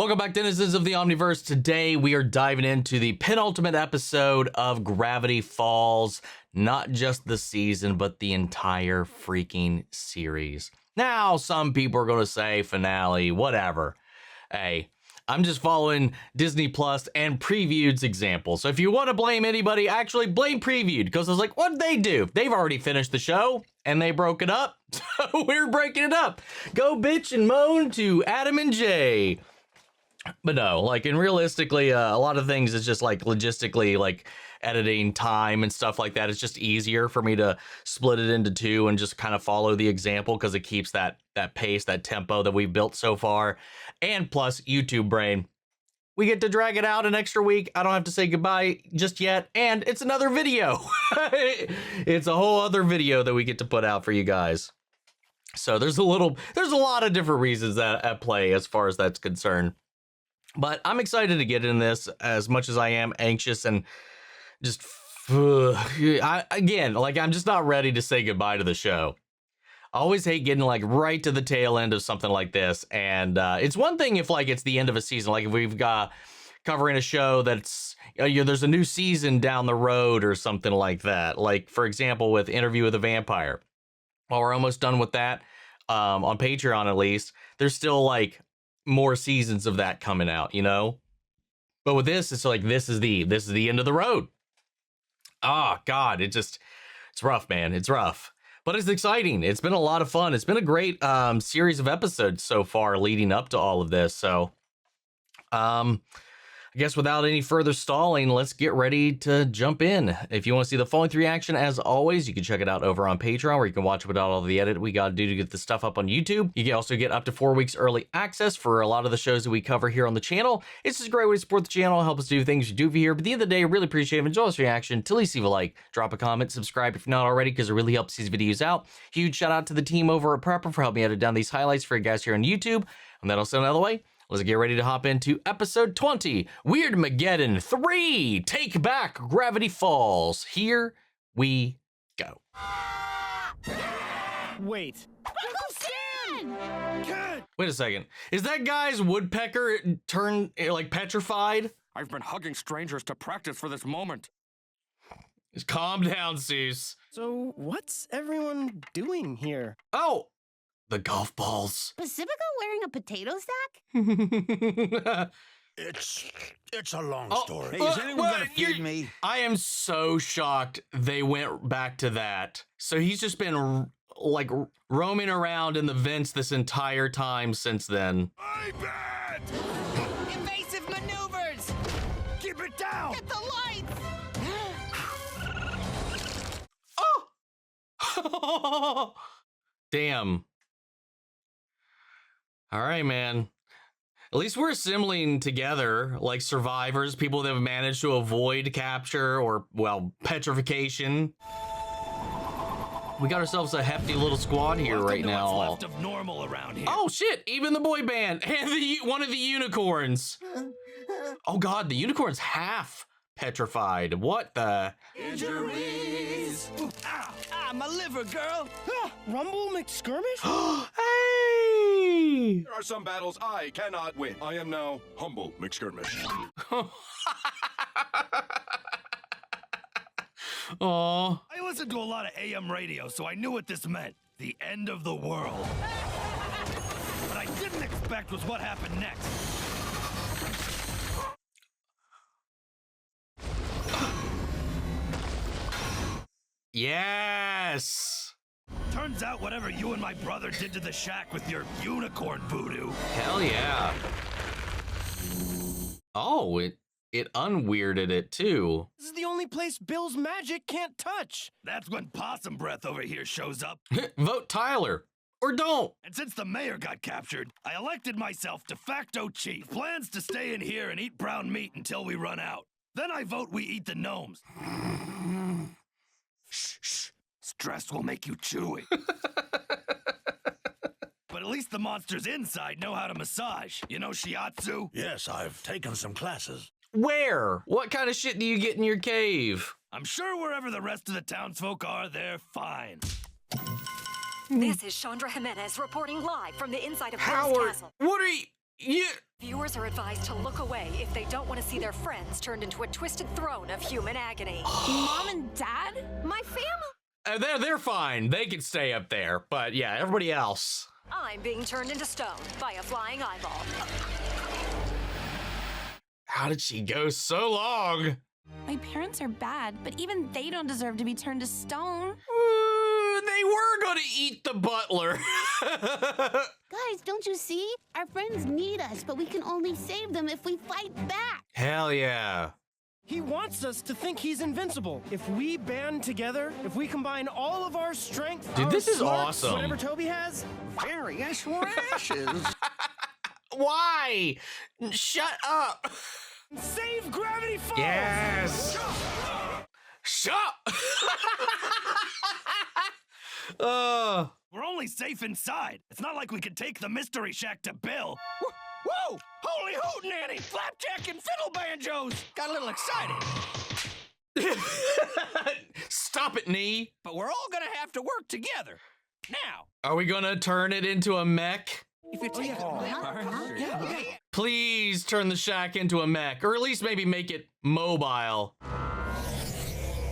Welcome back, denizens of the Omniverse. Today we are diving into the penultimate episode of Gravity Falls. Not just the season, but the entire freaking series. Now, some people are going to say finale, whatever. Hey, I'm just following Disney Plus and Previewed's example. So if you want to blame anybody, actually blame Previewed. Because I was like, what'd they do? They've already finished the show and they broke it up. So we're breaking it up. Go bitch and moan to Adam and Jay. But no, like, and realistically, a lot of things is just like logistically, like editing time and stuff like that. It's just easier for me to split it into two and just kind of follow the example because it keeps that pace, that tempo that we've built so far. And plus, YouTube brain, we get to drag it out an extra week. I don't have to say goodbye just yet. And it's another video. It's a whole other video that we get to put out for you guys. So there's a lot of different reasons at play as far as that's concerned. But I'm excited to get in this as much as I am anxious and just, I'm just not ready to say goodbye to the show. I always hate getting like right to the tail end of something like this. And it's one thing if like it's the end of a season, like if we've got covering a show that's, there's a new season down the road or something like that. Like, for example, with Interview with a Vampire. While we're almost done with that, on Patreon at least, there's still like more seasons of that coming out, but with this, it's like this is the end of the road. God, it's rough, man. It's rough, but it's exciting. It's been a lot of fun. It's been a great series of episodes so far leading up to all of this. So I guess without any further stalling, let's get ready to jump in. If you want to see the full length reaction, as always, you can check it out over on Patreon, where you can watch without all the edit we got to do to get the stuff up on YouTube. You can also get up to 4 weeks early access for a lot of the shows that we cover here on the channel. It's just a great way to support the channel, help us do things we do for here. But at the end of the day, I really appreciate it. Enjoy this reaction. Till least leave a like, drop a comment, subscribe if you're not already, because it really helps these videos out. Huge shout out to the team over at Prepper for helping me edit down these highlights for you guys here on YouTube. And that also another way. Let's get ready to hop into episode 20, Weirdmageddon 3, Take Back Gravity Falls. Here we go. Wait. Wait a second. Is that guy's woodpecker turned like petrified? I've been hugging strangers to practice for this moment. Just calm down, Soos. So what's everyone doing here? Oh, the golf balls. Pacifica wearing a potato sack? It's a long story. Hey, is anyone gonna feed me? I am so shocked they went back to that. So he's just been like roaming around in the vents this entire time since then. My bad! Evasive maneuvers! Keep it down! Get the lights! Oh! Damn. All right, man. At least we're assembling together like survivors, people that have managed to avoid capture or, well, petrification. We got ourselves a hefty little squad here right now. What's left of normal around here. Oh shit! Even the boy band and one of the unicorns. Oh god, the unicorn's half petrified. What the? Injuries. My liver, girl. Rumble McSkirmish? Hey! There are some battles I cannot win. I am now humble McSkirmish. Oh. I listened to a lot of AM radio, so I knew what this meant. The end of the world. What I didn't expect was what happened next. Yes! Turns out whatever you and my brother did to the shack with your unicorn voodoo. Hell yeah. Oh, it unweirded it too. This is the only place Bill's magic can't touch. That's when Possum Breath over here shows up. Vote Tyler. Or don't. And since the mayor got captured, I elected myself de facto chief. Plans to stay in here and eat brown meat until we run out. Then I vote we eat the gnomes. Shh. Stress will make you chewy. But at least the monsters inside know how to massage. You know shiatsu? Yes, I've taken some classes. Where? What kind of shit do you get in your cave? I'm sure wherever the rest of the townsfolk are, they're fine. This is Chandra Jimenez reporting live from the inside of Bill's Howard, castle. what are you? Viewers are advised to look away if they don't want to see their friends turned into a twisted throne of human agony. Mom and Dad? My family. They're fine. They can stay up there. But yeah, everybody else. I'm being turned into stone by a flying eyeball. How did she go so long? My parents are bad, but even they don't deserve to be turned to stone. They were gonna eat the butler. Guys, don't you see? Our friends need us, but we can only save them if we fight back. Hell yeah. He wants us to think he's invincible. If we band together, if we combine all of our strength, Dude, our this is smarts, awesome. Whatever Toby has. Various rashes. Why? Shut up. Save Gravity Falls! Yes. Shut up. We're only safe inside. It's not like we could take the mystery shack to Bill. Whoa! Holy hootenanny! Flapjack and fiddle banjos! Got a little excited. Stop it, Nee. But we're all gonna have to work together. Now. Are we gonna turn it into a mech? If you take Please turn the shack into a mech, or at least maybe make it mobile.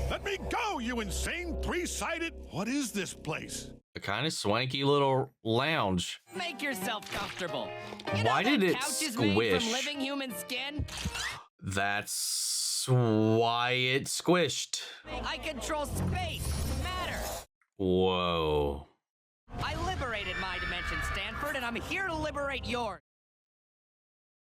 Let me go, you insane three-sided. What is this place? A kind of swanky little lounge. Make yourself comfortable. Why did it Couch is made squish? from living human skin. That's why it squished. I control space, matter. Whoa. I liberated my dimension, Stanford, and I'm here to liberate yours.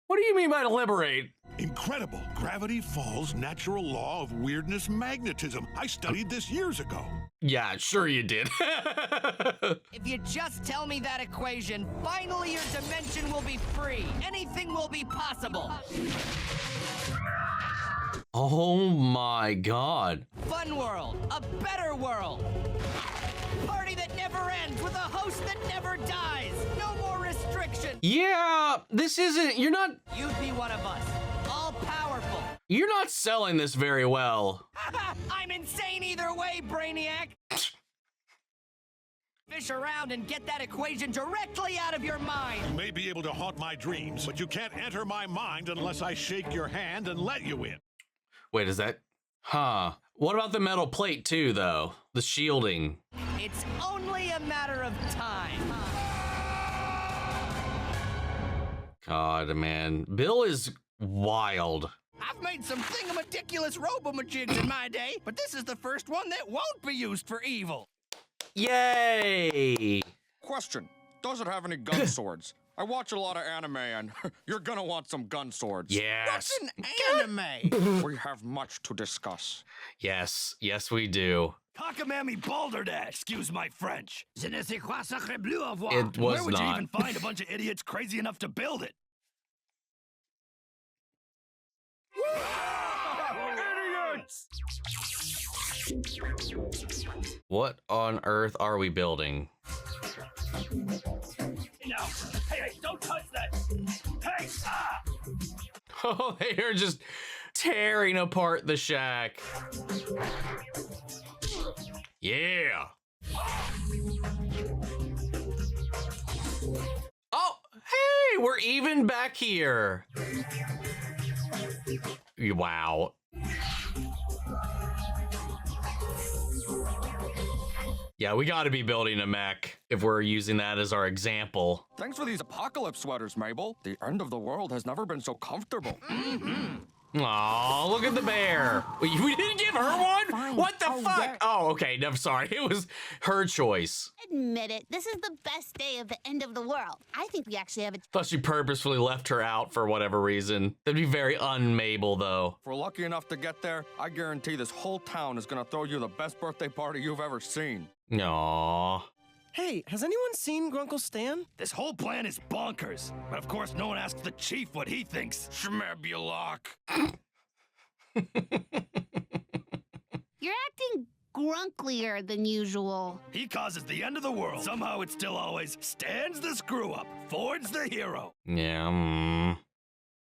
What do you mean by liberate? Incredible. Gravity Falls' natural law of weirdness magnetism. I studied this years ago. Yeah, sure you did. If you just tell me that equation, finally your dimension will be free. Anything will be possible. Oh my god. Fun world, a better world. Party that never ends with a host that never dies. No more restrictions. Yeah, this isn't, you're not You'd be one of us, all powerful. selling this very well. I'm insane either way, Brainiac. Fish around and get that equation directly out of your mind. You may be able to haunt my dreams, but you can't enter my mind unless I shake your hand and let you in. Wait, is that? Huh. What about the metal plate too, though? The shielding. It's only a matter of time. God, man. Bill is wild. I've made some thingamadiculous robo-majigs in my day, but this is the first one that won't be used for evil. Yay! Question. Does it have any gun swords? I watch a lot of anime and you're gonna want some gun swords. Yes. What's an anime? We have much to discuss. Yes. Yes, we do. Cockamamie balderdash, excuse my French. It was Where would you not. even find a bunch of idiots crazy enough to build it? Idiots! What on earth are we building? No. Hey, don't touch that. Hey, ah! Oh, they are just tearing apart the shack. Yeah. Oh, hey, we're even back here. Wow. Yeah, we gotta be building a mech if we're using that as our example. Thanks for these apocalypse sweaters, Mabel. The end of the world has never been so comfortable. Aw, look at the bear. Wait, we didn't give her one? Fine. What the Oh, fuck? there- Oh, okay, no, sorry. It was her choice. Admit it, this is the best day of the end of the world. I think we actually have a Thought she purposefully left her out for whatever reason. That'd be very un-Mabel, though. If we're lucky enough to get there, I guarantee this whole town is gonna throw you the best birthday party you've ever seen. Aww. Hey, has anyone seen Grunkle Stan? This whole plan is bonkers. But of course, no one asks the chief what he thinks. Schmebulok. You're acting grunklier than usual. He causes the end of the world. Somehow it still always stands the screw up. Ford's the hero. Yeah,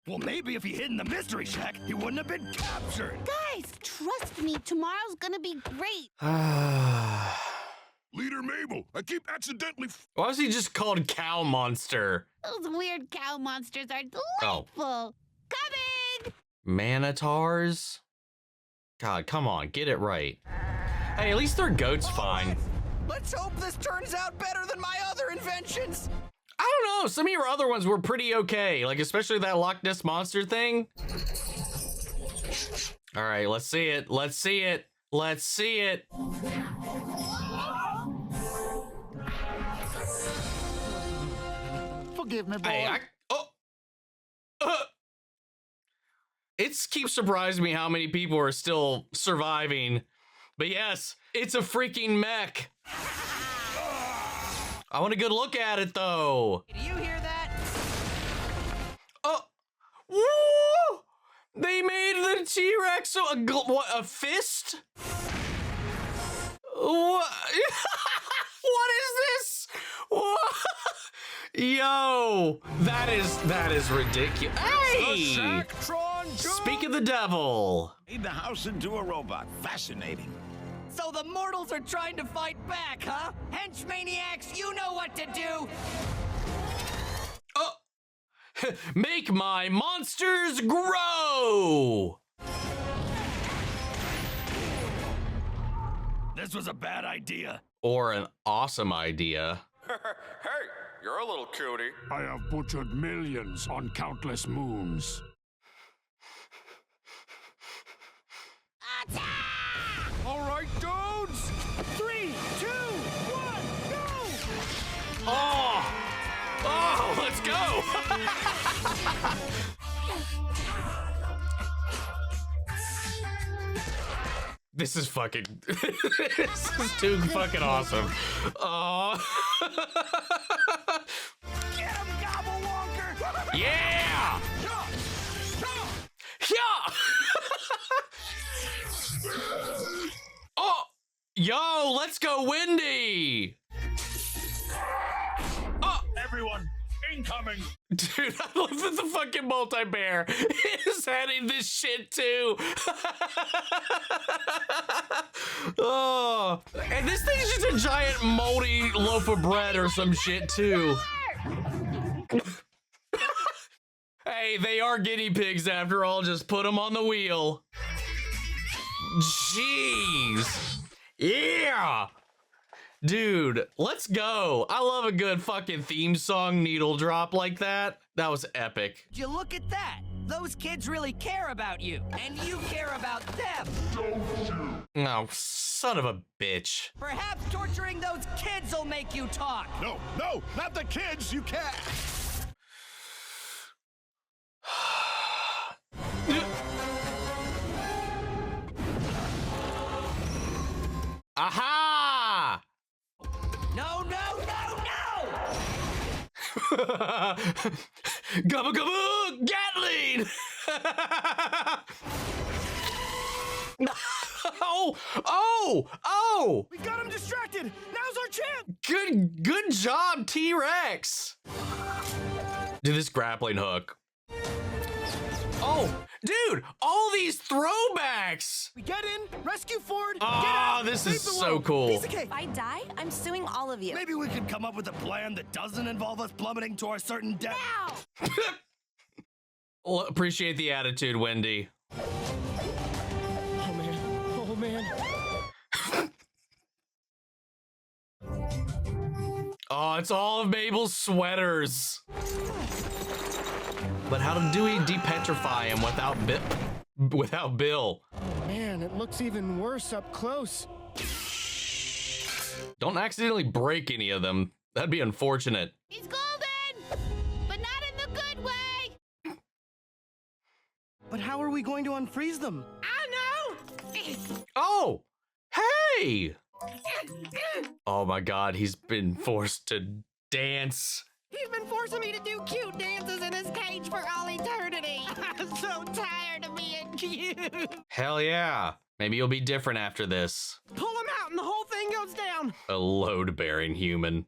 Well, maybe if he hid in the mystery shack, he wouldn't have been captured. Guys, trust me, tomorrow's gonna be great. Leader Mabel, I keep accidentally... Why was he just called Cow Monster? Those weird cow monsters are delightful. Coming! Manitars? God, come on, get it right. Hey, at least their goat's fine. Let's hope this turns out better than my other inventions. I don't know, some of your other ones were pretty okay, like especially that Loch Ness Monster thing. All right, let's see it. Let's see it. Let's see it. Forgive me, boy. Hey, it keeps surprising me how many people are still surviving. But yes, it's a freaking mech. I want a good look at it though. Do you hear that? Oh, woo! They made the T-Rex a fist? What? What is this? What? Yo, that is ridiculous. Hey! Speak of the devil. Made the house into a robot. Fascinating. So the mortals are trying to fight back, huh? Hench maniacs, you know what to do. Oh, make my monsters grow. This was a bad idea. Or an awesome idea. Hey, you're a little cutie. I have butchered millions on countless moons. All right, dudes. 3, 2, 1, go! Oh, let's go. This is fucking, this is too fucking awesome. Oh. Get him, Gobble Wonker! Yeah! Yeah! Oh, yo, let's go, Wendy! Oh, Everyone, incoming! dude, I love that the fucking multi-bear is heading this shit too. Oh, and this thing's just a giant moldy loaf of bread or some shit too. Hey, they are guinea pigs after all. Just put them on the wheel. Jeez. Yeah. Dude, let's go. I love a good fucking theme song needle drop like that. That was epic. Did you look at that? Those kids really care about you, and you care about them. Oh, son of a bitch. Perhaps torturing those kids will make you talk. No, not the kids, you can't! Aha! No, no, no, no! Gubba gubba Gatling! Oh! We got him distracted. Now's our chance. Good job, T-Rex. Do this grappling hook. Oh, dude, all these throwbacks. We get in, rescue Ford. Oh, get out, this save is the so world. cool. Piece of cake. If I die, I'm suing all of you. Maybe we could come up with a plan that doesn't involve us plummeting to our certain death. Well, appreciate the attitude, Wendy. Oh man. Oh, it's all of Mabel's sweaters. But how do we depetrify him without Bill? Man, it looks even worse up close. Don't accidentally break any of them. That'd be unfortunate. He's golden, but not in the good way. But how are we going to unfreeze them? I know. Oh, hey! Oh my God, he's been forced to dance. He's been forcing me to do cute dances in his cage for all eternity. I'm so tired of being cute. Hell yeah. Maybe you'll be different after this. Pull him out and the whole thing goes down. A load-bearing human.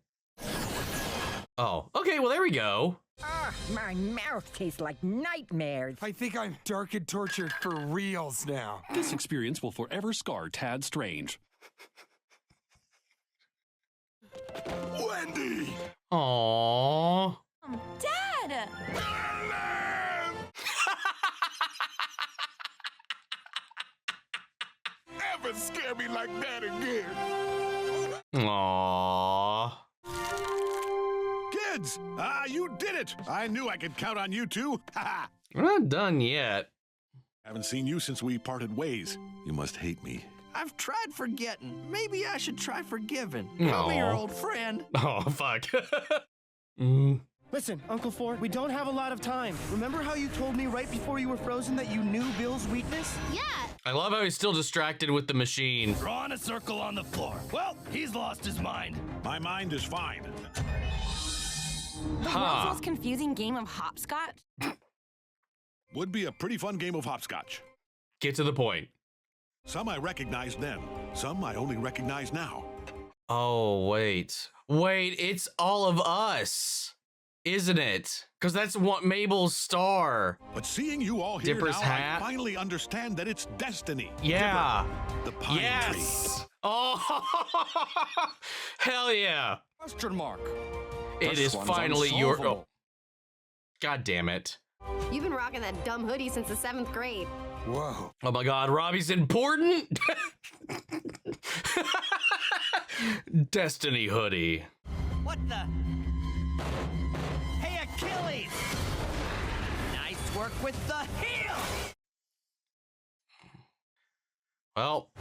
Oh, okay, well, there we go. My mouth tastes like nightmares. I think I'm dark and tortured for reals now. This experience will forever scar Tad Strange. Wendy! Aww. Mom! Dad! Ever scare me like that again? Aww. Kids, you did it. I knew I could count on you two. Ha! We're not done yet. Haven't seen you since we parted ways. You must hate me. I've tried forgetting. Maybe I should try forgiving. Aw. I'm your old friend. Oh, fuck. Listen, Uncle Four, we don't have a lot of time. Remember how you told me right before you were frozen that you knew Bill's weakness? Yeah. I love how he's still distracted with the machine. Drawing a circle on the floor. Well, he's lost his mind. My mind is fine. The world's most confusing game of hopscotch? Would be a pretty fun game of hopscotch. Get to the point. Some I recognized then. Some I only recognize now. Oh, wait. Wait, it's all of us, isn't it? Because that's what Mabel's star. But seeing you all here Dipper's now, hat. I finally understand that it's destiny. Yeah. Dipper, the pine Yes. tree. Oh, hell yeah. Question mark. It This is one's finally your... unsolvable. Oh. God damn it. You've been rocking that dumb hoodie since the 7th grade. Whoa. Oh my God, Robbie's important. Destiny hoodie. What the? Hey, Achilles! Nice work with the heel! Well,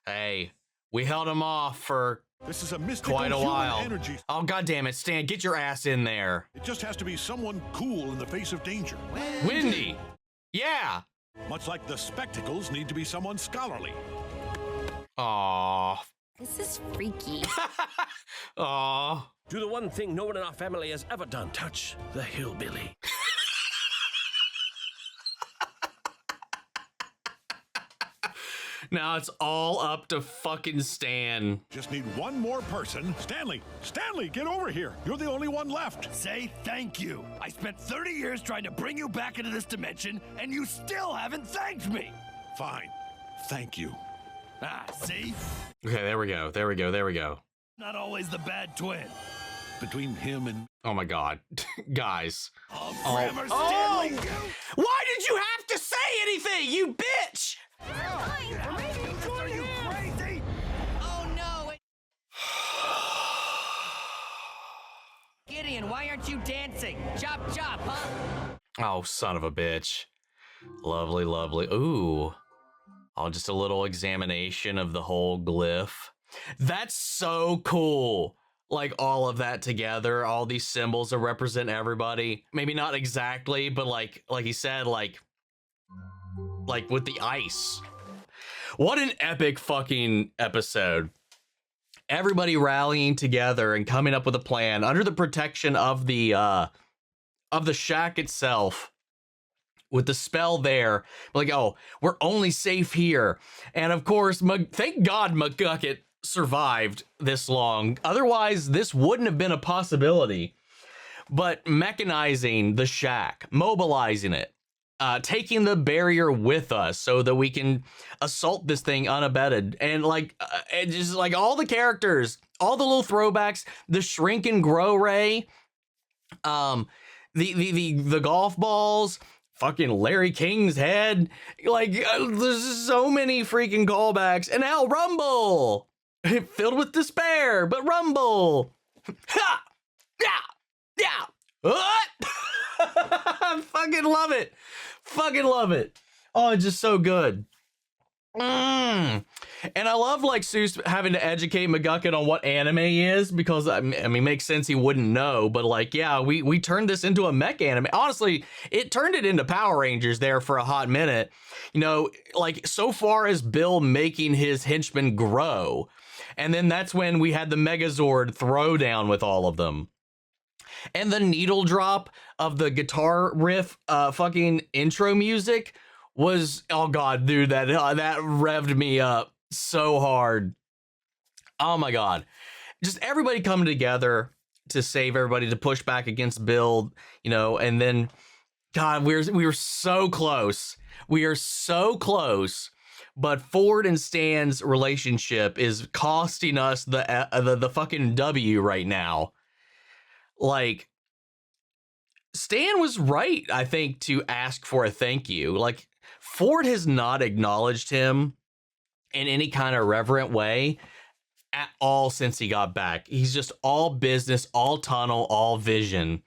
hey, we held him off for This is a mystical quite a human while. energy. Oh, God damn it, Stan, get your ass in there. It just has to be someone cool in the face of danger. Wendy. Yeah. Much like the spectacles need to be someone scholarly. Aw. This is freaky. Aw. Do the one thing no one in our family has ever done. Touch the hillbilly. Now it's all up to fucking Stan. Just need one more person. Stanley, get over here. You're the only one left. Say thank you. I spent 30 years trying to bring you back into this dimension, and you still haven't thanked me. Fine. Thank you. Ah, see? Okay, there we go. Not always the bad twin. Between him and... Oh my God. Guys. Oh, Grammar Stanley, you... Why did you have to say anything, you bitch? Are you crazy? Oh no! Gideon, why aren't you dancing? Chop chop, huh? Oh, son of a bitch. Lovely, lovely. Ooh. Oh, just a little examination of the whole glyph. That's so cool. Like all of that together, all these symbols that represent everybody. Maybe not exactly, but like he said, like with the ice. What an epic fucking episode. Everybody rallying together and coming up with a plan under the protection of the shack itself. With the spell there, like, oh, we're only safe here. And of course, thank God McGucket survived this long. Otherwise, this wouldn't have been a possibility. But mechanizing the shack, mobilizing it, taking the barrier with us so that we can assault this thing unabated. And and just like all the characters, all the little throwbacks, the shrink and grow ray, the golf balls, fucking Larry King's head, there's so many freaking callbacks. And now Rumble, filled with despair, but Rumble. Ha! Yeah! What? I fucking love it. Oh, it's just so good. And I love Soos having to educate McGucket on what anime is, because I mean, makes sense he wouldn't know, but yeah, we turned this into a mech anime. Honestly, it turned it into Power Rangers there for a hot minute. You know, so far as Bill making his henchmen grow. And then that's when we had the Megazord throwdown with all of them. And the needle drop of the guitar riff fucking intro music was, oh God, dude, that revved me up so hard. Oh my God. Just everybody coming together to save everybody, to push back against Bill, you know, and then, God, we were so close. We are so close. But Ford and Stan's relationship is costing us the fucking W right now. like, Stan was right, I think, to ask for a thank you. Like, Ford has not acknowledged him in any kind of reverent way at all since he got back. He's just all business, all tunnel, all vision.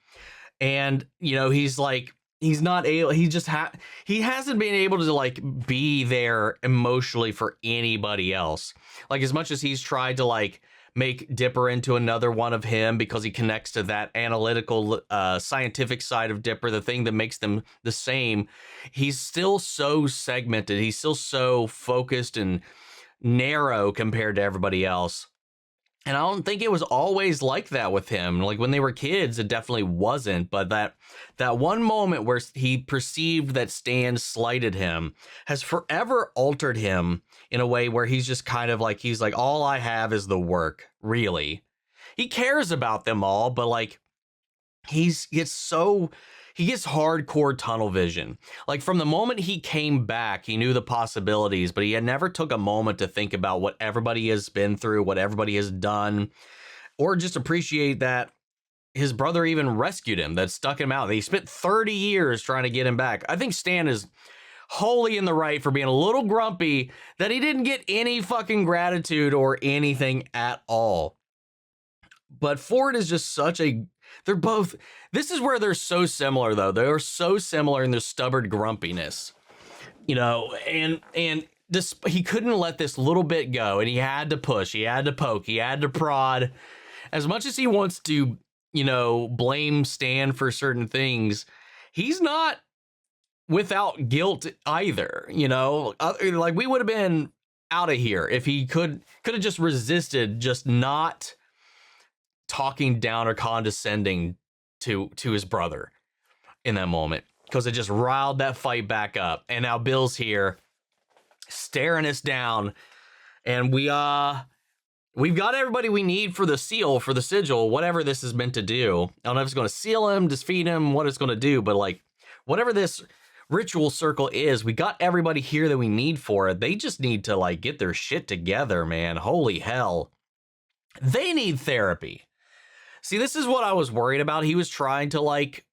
And, you know, he's like, he's not able, he hasn't been able to like be there emotionally for anybody else. Like, as much as he's tried to like make Dipper into another one of him because he connects to that analytical, scientific side of Dipper, the thing that makes them the same, he's still so segmented. He's still so focused and narrow compared to everybody else. And I don't think it was always like that with him. Like, when they were kids, it definitely wasn't. But that one moment where he perceived that Stan slighted him has forever altered him in a way where he's just kind of like, he's like, all I have is the work, really. He cares about them all, but like, he gets hardcore tunnel vision. Like, from the moment he came back, he knew the possibilities, but he had never took a moment to think about what everybody has been through, what everybody has done, or just appreciate that his brother even rescued him, that stuck him out. He spent 30 years trying to get him back. I think Stan is wholly in the right for being a little grumpy that he didn't get any fucking gratitude or anything at all. But Ford is just they're both, this is where they're so similar, though. They're so similar in their stubborn grumpiness, you know, and this, he couldn't let this little bit go, and he had to push, he had to poke, he had to prod. As much as he wants to, you know, blame Stan for certain things, he's not without guilt either, you know. Like, we would have been out of here if he could have just resisted, just not talking down or condescending to his brother in that moment, because it just riled that fight back up. And now Bill's here staring us down, and we've got everybody we need for the seal, for the sigil, whatever this is meant to do. I don't know if it's going to seal him, defeat him, what it's going to do, but like, whatever this ritual circle is, we got everybody here that we need for it. They just need to like get their shit together, man. Holy hell. They need therapy. See, this is what I was worried about. He was trying to like,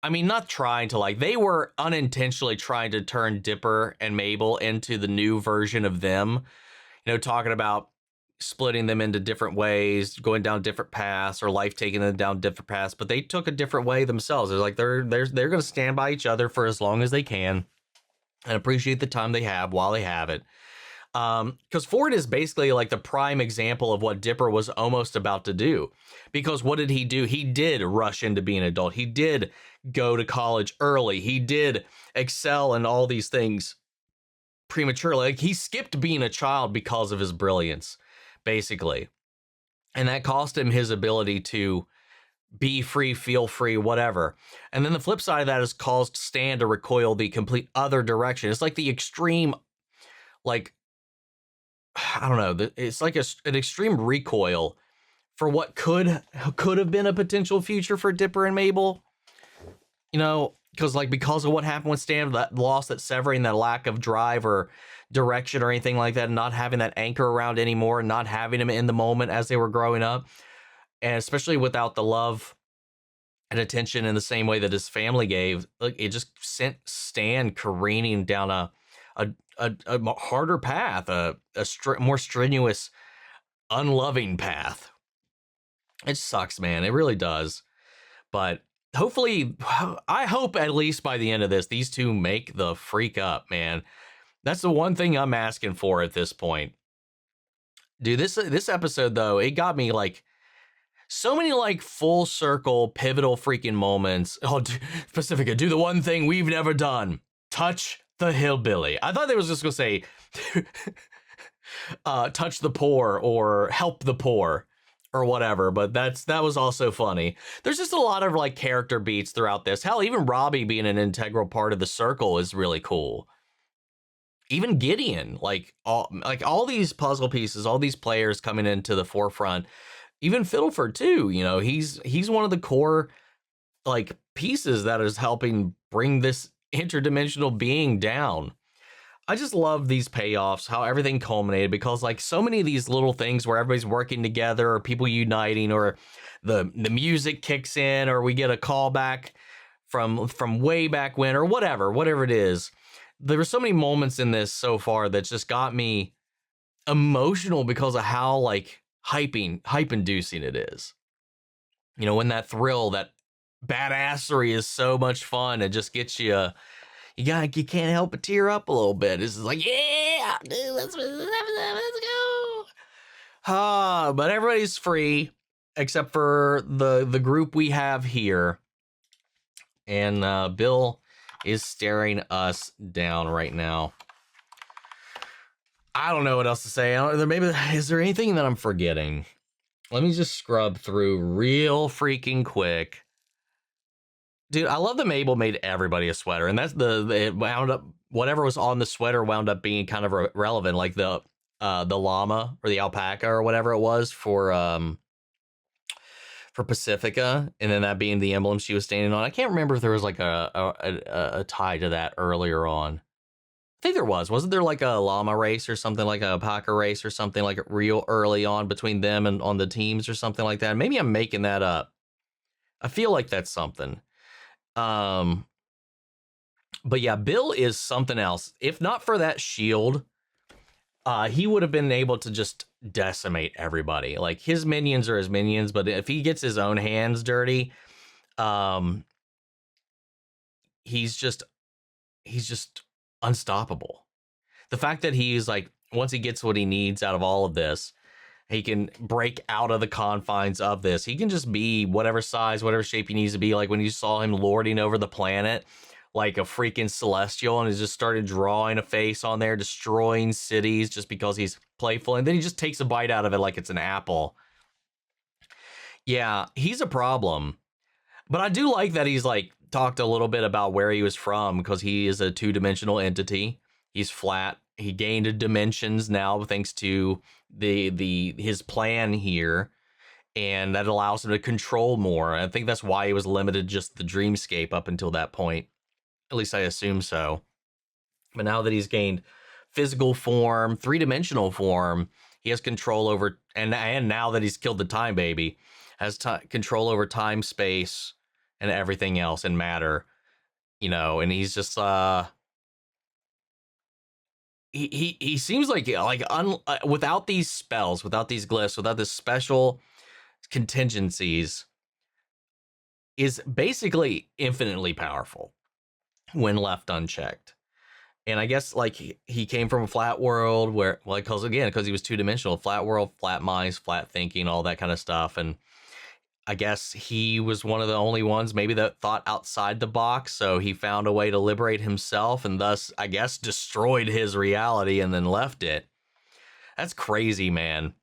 I mean, not trying to like, they were unintentionally trying to turn Dipper and Mabel into the new version of them, you know, talking about splitting them into different ways, going down different paths, or life taking them down different paths, but they took a different way themselves. They're like, they're going to stand by each other for as long as they can and appreciate the time they have while they have it. Because Ford is basically like the prime example of what Dipper was almost about to do. Because what did he do? He did rush into being an adult. He did go to college early. He did excel in all these things prematurely. Like, he skipped being a child because of his brilliance, basically. And that cost him his ability to be free, feel free, whatever. And then the flip side of that has caused Stan to recoil the complete other direction. It's like the extreme, like, I don't know, it's like an extreme recoil for what could have been a potential future for Dipper and Mabel, you know, because of what happened with Stan, that loss, that severing, that lack of drive or direction or anything like that, not having that anchor around anymore, not having him in the moment as they were growing up, and especially without the love and attention in the same way that his family gave, like, it just sent Stan careening down a harder path, a more strenuous, unloving path. It sucks, man. It really does. But hopefully, I hope at least by the end of this, these two make the freak up, man. That's the one thing I'm asking for at this point. Dude, this episode, though, it got me like so many like full circle, pivotal freaking moments. Oh, Pacifica, do the one thing we've never done. Touch the hillbilly. I thought they was just gonna say touch the poor or help the poor or whatever, but that was also funny. There's just a lot of like character beats throughout this. Hell, even Robbie being an integral part of the circle is really cool. Even Gideon, like all these puzzle pieces, all these players coming into the forefront. Even Fiddleford too, you know, he's one of the core like pieces that is helping bring this interdimensional being down. I just love these payoffs, how everything culminated, because like so many of these little things where everybody's working together or people uniting or the music kicks in or we get a callback from way back when or whatever it is. There were so many moments in this so far that just got me emotional because of how like hype inducing it is. You know, when that thrill, that badassery is so much fun. It just gets you you can't help but tear up a little bit. It's just like, yeah, dude, let's go. But everybody's free except for the group we have here. And Bill is staring us down right now. I don't know what else to say. Is there anything that I'm forgetting? Let me just scrub through real freaking quick. Dude, I love that Mabel made everybody a sweater, and that's it wound up, whatever was on the sweater wound up being kind of relevant, like the llama or the alpaca or whatever it was for Pacifica, and then that being the emblem she was standing on. I can't remember if there was like a tie to that earlier on. I think there wasn't there like a llama race or something, like a alpaca race or something like real early on between them and on the teams or something like that. Maybe I'm making that up. I feel like that's something. But yeah, Bill is something else. If not for that shield, he would have been able to just decimate everybody. Like his minions are his minions, but if he gets his own hands dirty, he's just unstoppable. The fact that he's like, once he gets what he needs out of all of this, he can break out of the confines of this. He can just be whatever size, whatever shape he needs to be. Like when you saw him lording over the planet like a freaking celestial, and he just started drawing a face on there, destroying cities just because he's playful. And then he just takes a bite out of it like it's an apple. Yeah, he's a problem. But I do like that he's like talked a little bit about where he was from, because he is a two-dimensional entity. He's flat. He gained dimensions now thanks to his plan here, and that allows him to control more. I think that's why he was limited just the dreamscape up until that point. At least I assume so. But now that he's gained physical form, three-dimensional form, he has control over, and now that he's killed the time baby, has control over time, space, and everything else, and matter. You know, and he's just he seems like without these spells, without these glyphs, without this special contingencies, is basically infinitely powerful when left unchecked. And I guess like he came from a flat world where, like, because he was two-dimensional, flat world, flat minds, flat thinking, all that kind of stuff. And I guess he was one of the only ones maybe that thought outside the box. So he found a way to liberate himself and thus, I guess, destroyed his reality and then left it. That's crazy, man.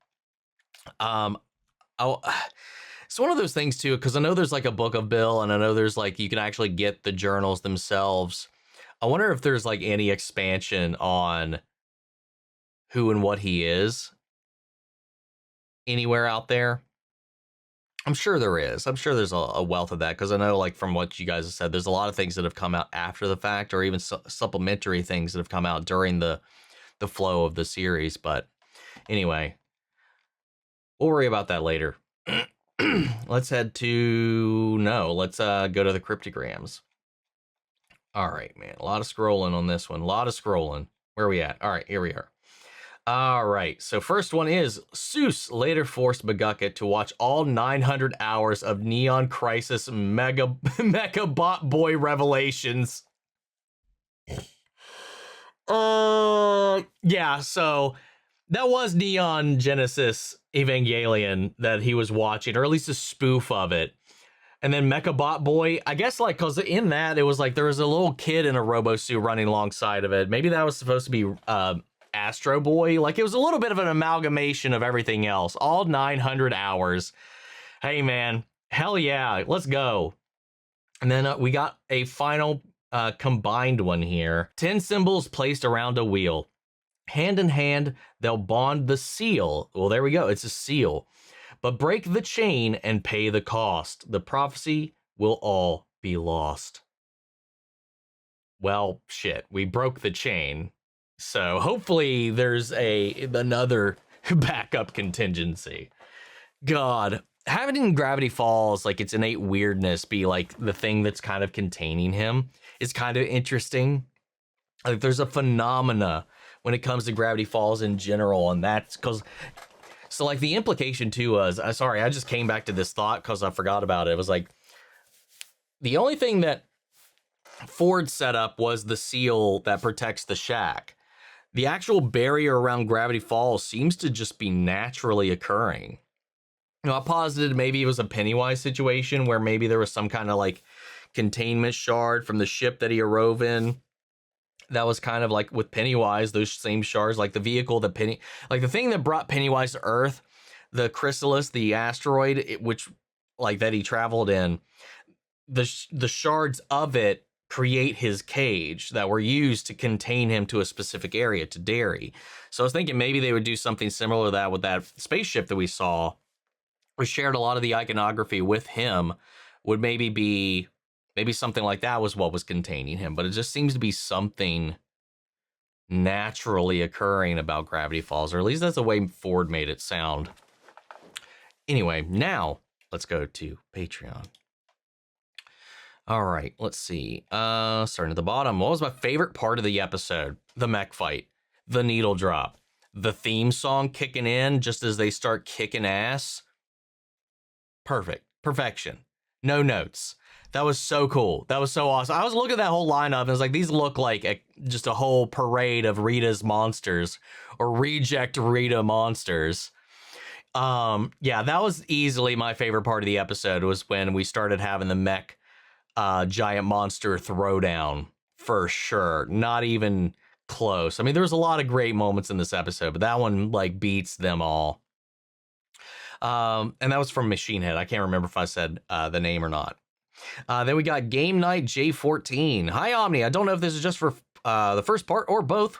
It's one of those things too, because I know there's like a book of Bill, and I know there's like, you can actually get the journals themselves. I wonder if there's like any expansion on who and what he is anywhere out there. I'm sure there is. I'm sure there's a wealth of that, because I know, like, from what you guys have said, there's a lot of things that have come out after the fact, or even supplementary things that have come out during the flow of the series. But anyway, we'll worry about that later. Let's go to the cryptograms. All right, man. A lot of scrolling on this one. A lot of scrolling. Where are we at? All right, here we are. All right, so first one is, Soos later forced McGucket to watch all 900 hours of Neon Crisis Mecha Bot Boy Revelations. Yeah, so that was Neon Genesis Evangelion that he was watching, or at least a spoof of it. And then Mecha Bot Boy, I guess, like, because in that, it was like there was a little kid in a robo-suit running alongside of it. Maybe that was supposed to be Astro Boy. Like, it was a little bit of an amalgamation of everything else. All 900 hours. Hey, man. Hell yeah. Let's go. And then we got a final combined one here. 10 symbols placed around a wheel. Hand in hand, they'll bond the seal. Well, there we go. It's a seal. But break the chain and pay the cost. The prophecy will all be lost. Well, shit. We broke the chain. So hopefully there's another backup contingency. God, having Gravity Falls, like its innate weirdness be like the thing that's kind of containing him is kind of interesting. Like there's a phenomena when it comes to Gravity Falls in general, and that's because, so like the implication too was, sorry, I just came back to this thought because I forgot about it. It was like, the only thing that Ford set up was the seal that protects the shack. The actual barrier around Gravity Falls seems to just be naturally occurring. You know, I posited maybe it was a Pennywise situation where maybe there was some kind of like containment shard from the ship that he arose in. That was kind of like with Pennywise, those same shards, like the vehicle that like the thing that brought Pennywise to Earth, the chrysalis, the asteroid, which like that he traveled in, the shards of it create his cage that were used to contain him to a specific area, to Derry. So I was thinking maybe they would do something similar to that with that spaceship that we saw. We shared a lot of the iconography with him, would maybe something like that was what was containing him, but it just seems to be something naturally occurring about Gravity Falls, or at least that's the way Ford made it sound. Anyway, now let's go to Patreon. All right, let's see. Starting at the bottom, what was my favorite part of the episode? The mech fight, the needle drop, the theme song kicking in just as they start kicking ass. Perfect, perfection, no notes. That was so cool. That was so awesome. I was looking at that whole lineup and I was like, these look like just a whole parade of Rita's monsters or reject Rita monsters. Yeah, that was easily my favorite part of the episode, was when we started having the mech giant monster throwdown, for sure. Not even close. I mean, there was a lot of great moments in this episode, but that one like beats them all. And that was from Machine Head. I can't remember if I said the name or not. Then we got Game Night J14. Hi, Omni. I don't know if this is just for the first part or both.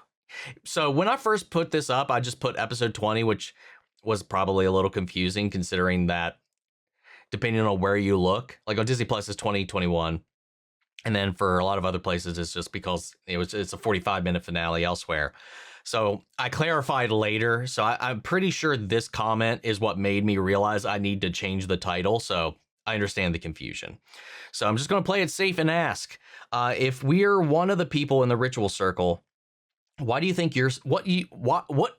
So when I first put this up, I just put episode 20, which was probably a little confusing considering that depending on where you look, like on Disney Plus is 2021. And then for a lot of other places, it's just because it's a 45-minute finale elsewhere. So I clarified later. So I'm pretty sure this comment is what made me realize I need to change the title. So I understand the confusion. So I'm just going to play it safe and ask, if we're one of the people in the ritual circle, why do you think what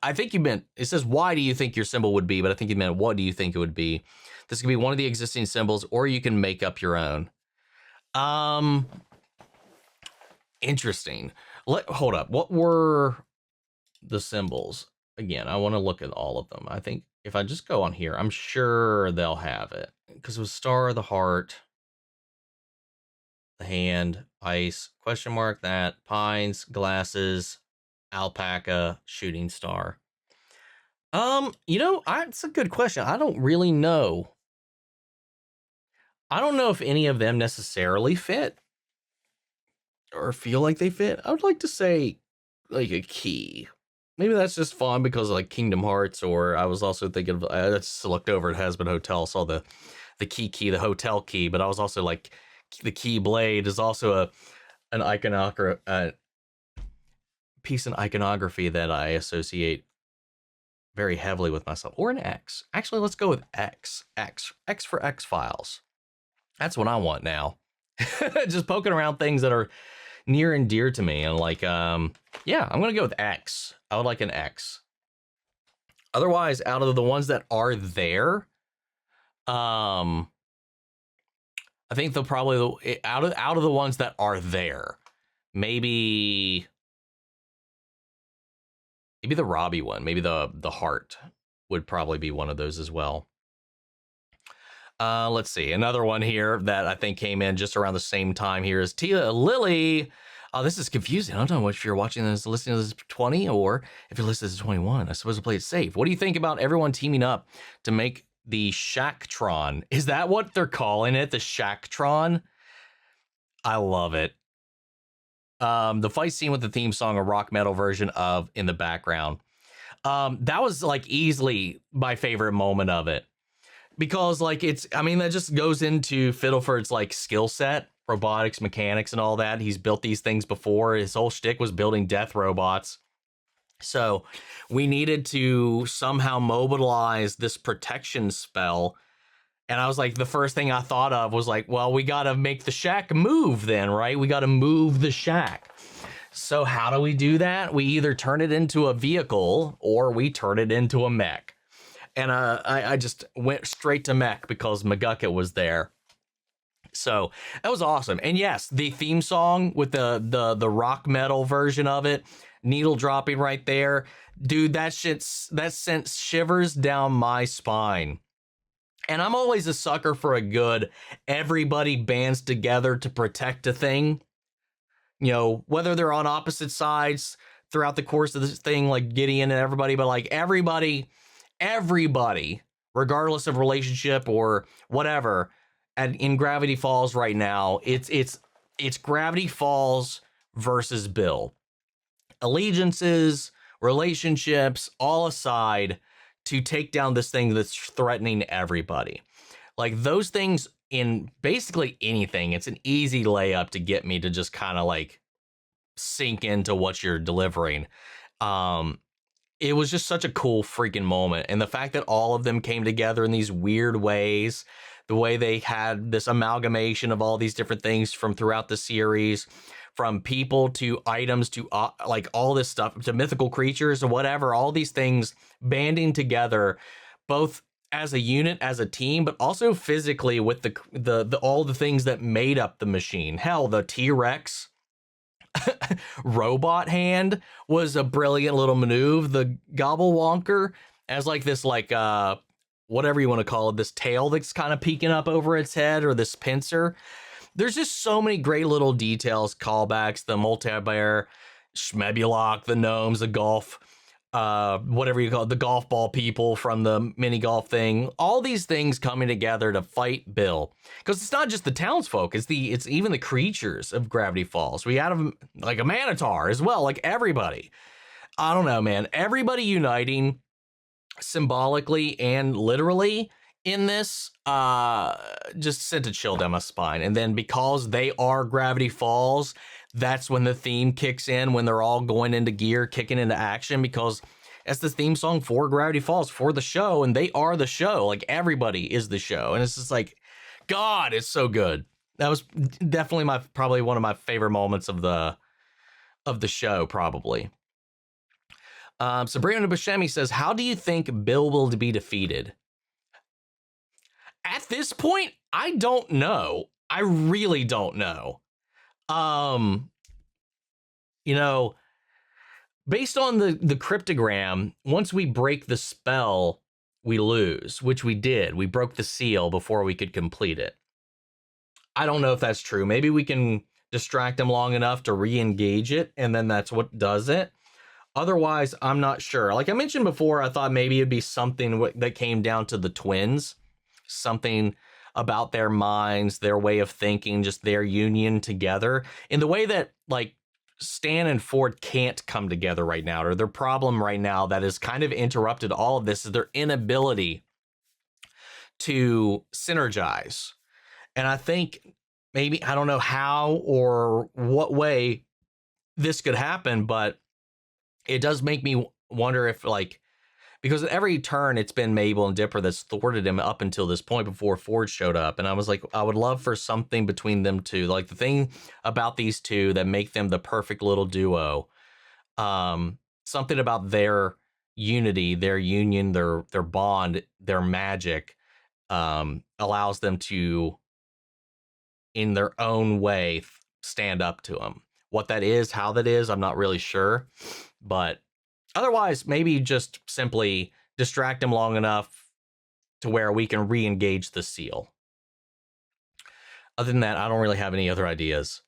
I think you meant, it says, why do you think your symbol would be? But I think you meant, what do you think it would be? This could be one of the existing symbols, or you can make up your own. Interesting. Hold up. What were the symbols? Again, I want to look at all of them. I think if I just go on here, I'm sure they'll have it. Because it was star, the heart, the hand, ice, question mark, that, pines, glasses, alpaca, shooting star. It's a good question. I don't really know. I don't know if any of them necessarily fit or feel like they fit. I would like to say like a key. Maybe that's just fun because of like Kingdom Hearts, or I was also thinking of, I just looked over at Hasbin Hotel, saw the key, the hotel key, but I was also like, the key blade is also an piece in iconography that I associate very heavily with myself, or an X. Actually, let's go with X for X-Files. That's what I want now. Just poking around things that are near and dear to me. And like, yeah, I'm going to go with X. I would like an X. Otherwise, out of the ones that are there, I think they'll probably, out of the ones that are there, maybe the Robbie one, maybe the heart would probably be one of those as well. Let's see. Another one here that I think came in just around the same time here is Tia Lily. Oh, this is confusing. I don't know if you're watching this, listening to this 20, or if you're listening to this 21. I suppose to play it safe. What do you think about everyone teaming up to make the Shacktron? Is that what they're calling it? The Shacktron? I love it. The fight scene with the theme song, a rock metal version of in the background. That was like easily my favorite moment of it. Because like that just goes into Fiddleford's like skill set, robotics, mechanics, and all that. He's built these things before. His whole shtick was building death robots. So we needed to somehow mobilize this protection spell. And I was like, the first thing I thought of was like, well, we got to make the shack move then, right? We got to move the shack. So how do we do that? We either turn it into a vehicle or we turn it into a mech. And I just went straight to mech because McGucket was there. So that was awesome. And yes, the theme song with the rock metal version of it, needle dropping right there. Dude, that sent shivers down my spine. And I'm always a sucker for a good everybody bands together to protect a thing. You know, whether they're on opposite sides throughout the course of this thing, like Gideon and everybody, but like everybody, regardless of relationship or whatever, and in Gravity Falls right now, it's Gravity Falls versus Bill. Allegiances, relationships, all aside, to take down this thing that's threatening everybody. Like those things in basically anything, it's an easy layup to get me to just kind of like sink into what you're delivering. It was just such a cool freaking moment. And the fact that all of them came together in these weird ways, the way they had this amalgamation of all these different things from throughout the series, from people to items to like all this stuff to mythical creatures or whatever, all these things banding together, both as a unit, as a team, but also physically with the all the things that made up the machine. Hell, the T-Rex robot hand was a brilliant little maneuver. The Gobblewonker as like this, like whatever you want to call it, this tail that's kind of peeking up over its head, or this pincer. There's just so many great little details, callbacks, the multi-bear, Schmebulok, the gnomes, the golf, whatever you call it, the golf ball people from the mini golf thing. All these things coming together to fight Bill. Because it's not just the townsfolk, it's even the creatures of Gravity Falls. We had like a Minotaur as well, like everybody. I don't know, man. Everybody uniting symbolically and literally in this just sent a chill down my spine. And then because they are Gravity Falls, that's when the theme kicks in, when they're all going into gear, kicking into action, because it's the theme song for Gravity Falls, for the show, and they are the show. Like everybody is the show. And it's just like, God, it's so good. That was definitely probably one of my favorite moments of the show, probably. Sabrina Buscemi says, how do you think Bill will be defeated? At this point, I don't know. I really don't know. You know, based on the cryptogram, once we break the spell, we lose, which we did. We broke the seal before we could complete it. I don't know if that's true. Maybe we can distract him long enough to re-engage it, and then that's what does it. Otherwise, I'm not sure. Like I mentioned before, I thought maybe it'd be something that came down to the twins. Something about their minds, their way of thinking, just their union together in the way that like Stan and Ford can't come together right now, or their problem right now that has kind of interrupted all of this is their inability to synergize. And I think maybe, I don't know how or what way this could happen, but it does make me wonder if like, because at every turn it's been Mabel and Dipper that's thwarted him up until this point before Ford showed up. And I was like, I would love for something between them two. Like the thing about these two that make them the perfect little duo. Something about their unity, their union, their bond, their magic allows them to, in their own way, stand up to him. What that is, how that is, I'm not really sure. But otherwise, maybe just simply distract him long enough to where we can re-engage the seal. Other than that, I don't really have any other ideas.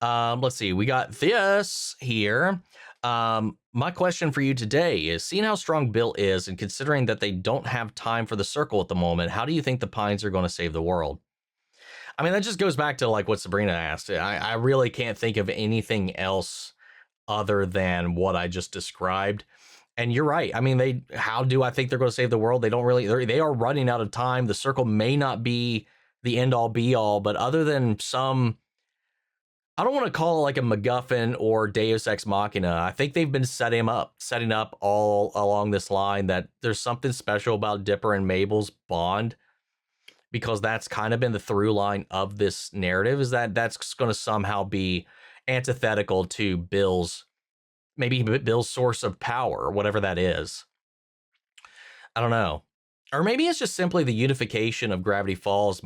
Let's see. We got this here. My question for you today is, seeing how strong Bill is and considering that they don't have time for the circle at the moment, how do you think the Pines are going to save the world? I mean, that just goes back to like what Sabrina asked. I really can't think of anything else other than what I just described. And you're right. I mean, how do I think they're going to save the world? They don't really, they are running out of time. The circle may not be the end all be all, but other than some I don't want to call it like a MacGuffin or Deus Ex Machina. I think they've been setting up all along this line that there's something special about Dipper and Mabel's bond, because that's kind of been the through line of this narrative, is that that's going to somehow be antithetical to Bill's source of power, or whatever that is. I don't know. Or maybe it's just simply the unification of Gravity Falls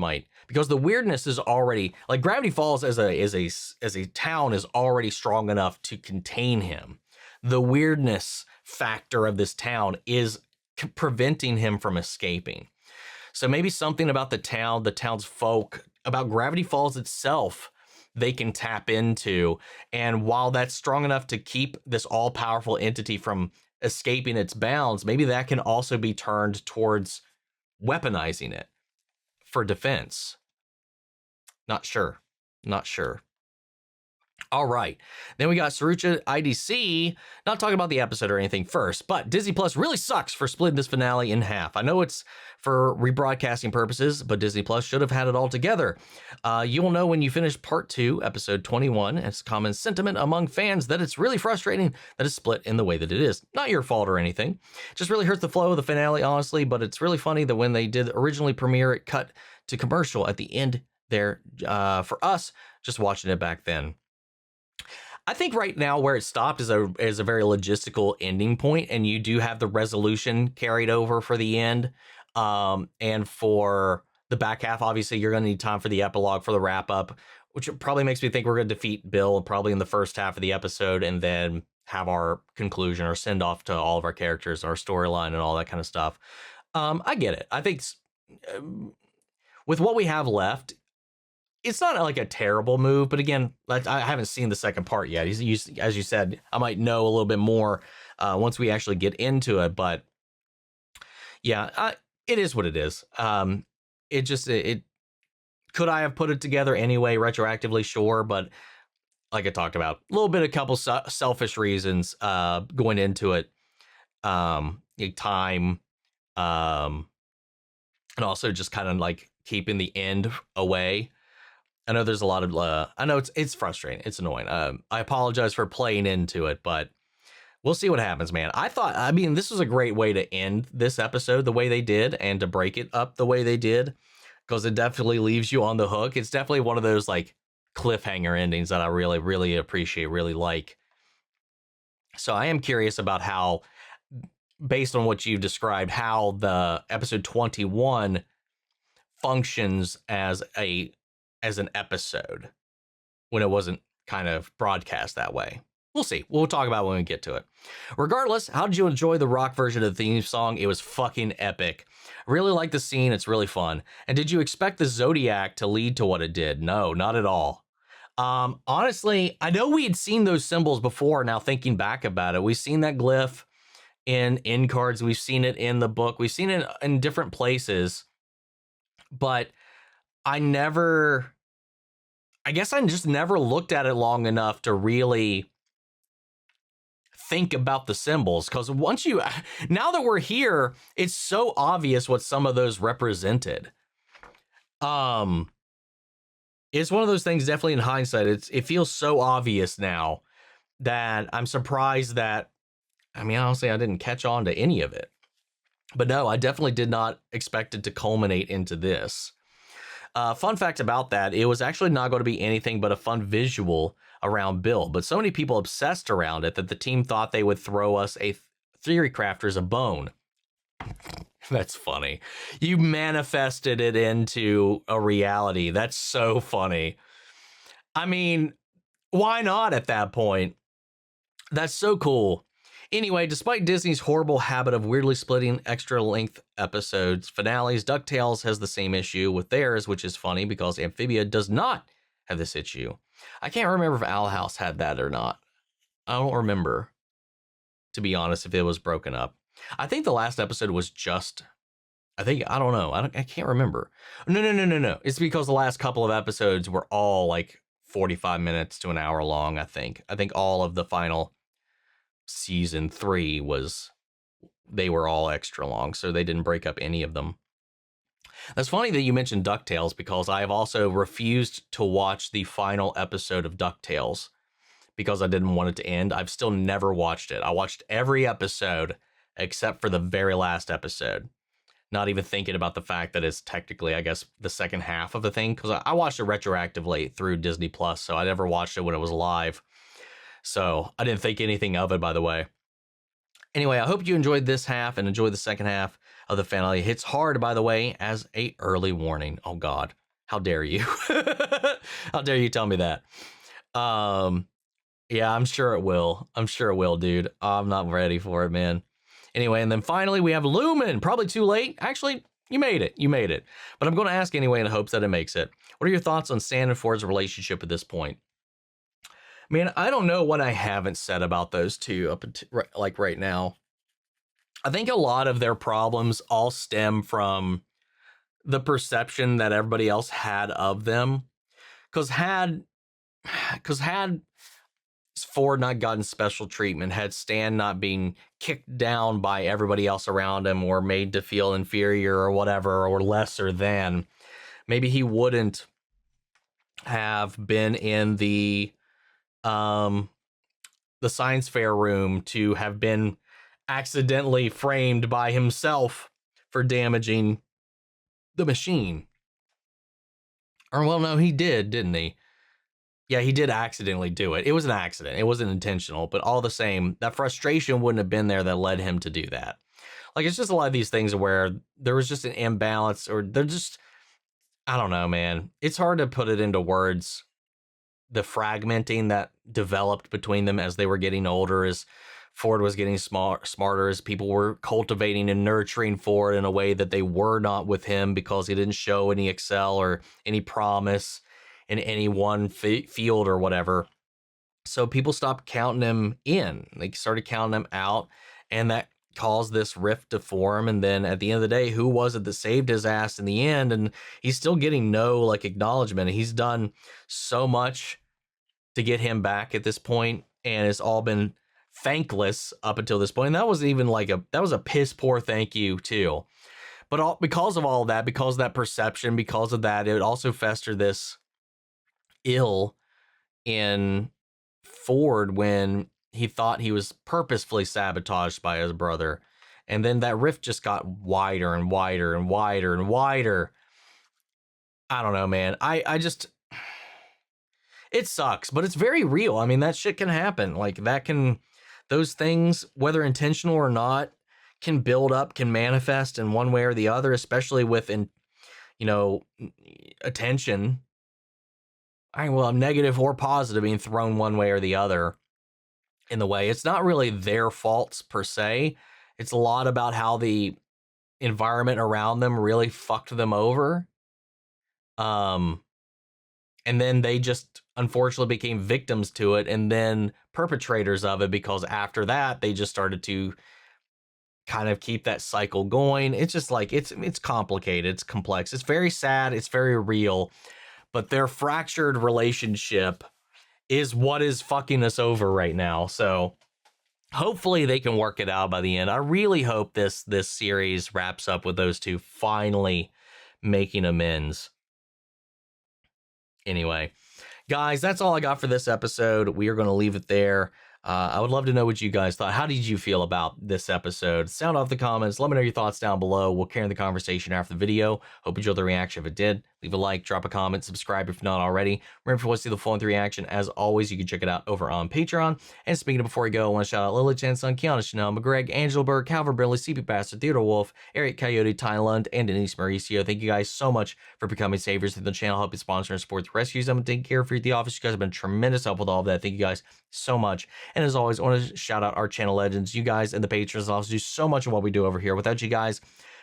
because the weirdness is already, like, Gravity Falls as a town is already strong enough to contain him. The weirdness factor of this town is preventing him from escaping. So maybe something about the town's folk, about Gravity Falls itself, they can tap into. And while that's strong enough to keep this all-powerful entity from escaping its bounds, maybe that can also be turned towards weaponizing it for defense. Not sure. All right. Then we got Sarucha IDC, not talking about the episode or anything first, but Disney Plus really sucks for splitting this finale in half. I know it's for rebroadcasting purposes, but Disney Plus should have had it all together. You will know when you finish part 2, episode 21. It's a common sentiment among fans that it's really frustrating that it's split in the way that it is. Not your fault or anything. It just really hurts the flow of the finale, honestly, but it's really funny that when they did originally premiere, it cut to commercial at the end there for us, just watching it back then. I think right now where it stopped is a very logistical ending point, and you do have the resolution carried over for the end. And for the back half, obviously, you're going to need time for the epilogue, for the wrap up, which probably makes me think we're going to defeat Bill probably in the first half of the episode, and then have our conclusion or send off to all of our characters, our storyline, and all that kind of stuff. I get it. I think with what we have left, it's not like a terrible move, but again, I haven't seen the second part yet. As you said, I might know a little bit more once we actually get into it. But yeah, it is what it is. It could I have put it together anyway, retroactively? Sure, but like I talked about, a little bit of couple selfish reasons going into it, time, and also just kind of like keeping the end away. I know there's a lot of, I know it's frustrating. It's annoying. I apologize for playing into it, but we'll see what happens, man. This was a great way to end this episode the way they did, and to break it up the way they did, because it definitely leaves you on the hook. It's definitely one of those like cliffhanger endings that I really, really appreciate, really like. So I am curious about how, based on what you've described, how the episode 21 functions as an episode when it wasn't kind of broadcast that way. We'll see. We'll talk about it when we get to it. Regardless, how did you enjoy the rock version of the theme song? It was fucking epic. I really like the scene. It's really fun. And did you expect the Zodiac to lead to what it did? No, not at all. Honestly, I know we had seen those symbols before. Now thinking back about it, we've seen that glyph in cards. We've seen it in the book. We've seen it in different places, but I just never looked at it long enough to really think about the symbols. Because now that we're here, it's so obvious what some of those represented. It's one of those things, definitely in hindsight, it feels so obvious now that I'm surprised that, honestly, I didn't catch on to any of it. But no, I definitely did not expect it to culminate into this. Fun fact about that, it was actually not going to be anything but a fun visual around Bill, but so many people obsessed around it that the team thought they would throw us theory crafters a bone. That's funny. You manifested it into a reality. That's so funny. Why not at that point? That's so cool. Anyway, despite Disney's horrible habit of weirdly splitting extra-length episodes, finales, DuckTales has the same issue with theirs, which is funny because Amphibia does not have this issue. I can't remember if Owl House had that or not. I don't remember, to be honest, if it was broken up. I think the last episode was I don't know. I can't remember. No. It's because the last couple of episodes were all like 45 minutes to an hour long, I think. I think all of the final season 3 they were all extra long, so they didn't break up any of them. That's funny that you mentioned DuckTales because I have also refused to watch the final episode of DuckTales because I didn't want it to end. I've still never watched it. I watched every episode except for the very last episode. Not even thinking about the fact that it's technically, I guess, the second half of the thing, because I watched it retroactively through Disney Plus, so I never watched it when it was live. So I didn't think anything of it, by the way. Anyway, I hope you enjoyed this half and enjoyed the second half of the finale. It hits hard, by the way, as a early warning. Oh, God. How dare you? How dare you tell me that? Yeah, I'm sure it will. I'm sure it will, dude. I'm not ready for it, man. Anyway, and then finally we have Lumen. Probably too late. Actually, you made it. You made it. But I'm going to ask anyway in hopes that it makes it. What are your thoughts on Stan and Ford's relationship at this point? Man, I don't know what I haven't said about those two up until, like right now. I think a lot of their problems all stem from the perception that everybody else had of them. Because had Ford not gotten special treatment, had Stan not been kicked down by everybody else around him or made to feel inferior or whatever, or lesser than, maybe he wouldn't have been in the science fair room to have been accidentally framed by himself for damaging the machine. Or, well, no, he did, didn't he? Yeah, he did accidentally do it. It was an accident. It wasn't intentional, but all the same, that frustration wouldn't have been there that led him to do that. Like, it's just a lot of these things where there was just an imbalance, or they're just, I don't know, man. It's hard to put it into words. The fragmenting that developed between them as they were getting older, as Ford was getting smarter, as people were cultivating and nurturing Ford in a way that they were not with him because he didn't show any excel or any promise in any one field or whatever. So people stopped counting him in. They started counting him out, and that caused this rift to form. And then at the end of the day, who was it that saved his ass in the end? And he's still getting no like acknowledgement. He's done so much to get him back at this point, and it's all been thankless up until this point. And that wasn't even like that was a piss poor thank you too. But because of all of that, because of that perception, because of that, it also festered this ill in Ford when he thought he was purposefully sabotaged by his brother. And then that rift just got wider and wider and wider and wider. I don't know, man. I just, it sucks, but it's very real. I mean, that shit can happen. Like those things, whether intentional or not, can build up, can manifest in one way or the other, especially with, attention. Negative or positive being thrown one way or the other in the way. It's not really their faults per se. It's a lot about how the environment around them really fucked them over. And then they just unfortunately became victims to it and then perpetrators of it, because after that, they just started to kind of keep that cycle going. It's just like, it's complicated. It's complex. It's very sad. It's very real. But their fractured relationship is what is fucking us over right now. So hopefully they can work it out by the end. I really hope this series wraps up with those two finally making amends. Anyway, guys, that's all I got for this episode. We are going to leave it there. I would love to know what you guys thought. How did you feel about this episode? Sound off the comments. Let me know your thoughts down below. We'll carry the conversation after the video. Hope you enjoyed the reaction. If it did, leave a like, drop a comment, subscribe if not already. Remember, if you want to see the full-length reaction, as always, you can check it out over on Patreon. And speaking of before we go, I want to shout out Lily Chan, Son, Kiana, Chanel, McGreg, Angela Berg, Calvin Brinley, CP Bastard, Theodore Wolf, Eric Coyote, Ty Lund, and Denise Mauricio. Thank you guys so much for becoming saviors of the channel, helping sponsor and support the rescues. I'm taking care of at the office. You guys have been tremendous help with all of that. Thank you guys so much. And as always, I want to shout out our channel legends. You guys and the patrons also do so much of what we do over here. Without you guys,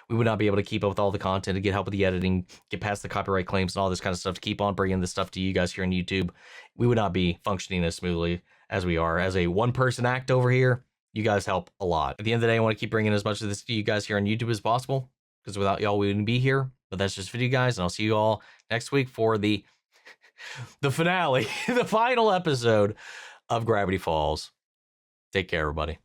we would not be able to keep up with all the content, to get help with the editing, get past the copyright claims and all this kind of stuff, to keep on bringing this stuff to you guys here on YouTube. We would not be functioning as smoothly as we are. As a one-person act over here, you guys help a lot. At the end of the day, I want to keep bringing as much of this to you guys here on YouTube as possible, because without y'all, we wouldn't be here. But that's just for you guys, and I'll see you all next week for the finale, the final episode of Gravity Falls. Take care, everybody.